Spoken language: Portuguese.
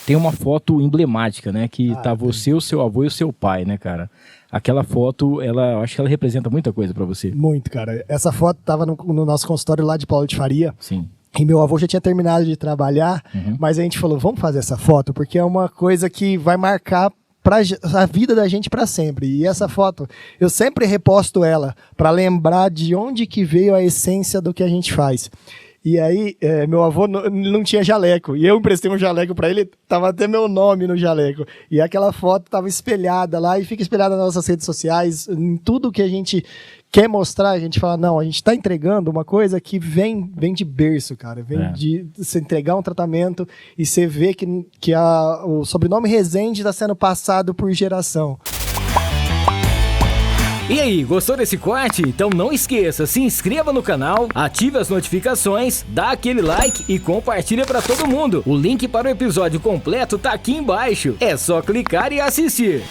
Tem uma foto emblemática, né? Que tá você, o seu avô e o seu pai, né, cara? Aquela foto, eu acho que ela representa muita coisa pra você. Muito, cara. Essa foto tava no nosso consultório lá de Paulo de Faria. Sim. E meu avô já tinha terminado de trabalhar, mas a gente falou, vamos fazer essa foto, porque é uma coisa que vai marcar a vida da gente para sempre. E essa foto, eu sempre reposto ela para lembrar de onde que veio a essência do que a gente faz. E aí, meu avô não tinha jaleco. E eu emprestei um jaleco para ele, tava até meu nome no jaleco. E aquela foto tava espelhada lá e fica espelhada nas nossas redes sociais, em tudo que a gente quer mostrar. A gente fala, não, a gente tá entregando uma coisa que vem de berço, cara. Vem de você entregar um tratamento e você vê que o sobrenome Rezende está sendo passado por geração. E aí, gostou desse corte? Então não esqueça, se inscreva no canal, ative as notificações, dá aquele like e compartilha pra todo mundo. O link para o episódio completo tá aqui embaixo. É só clicar e assistir.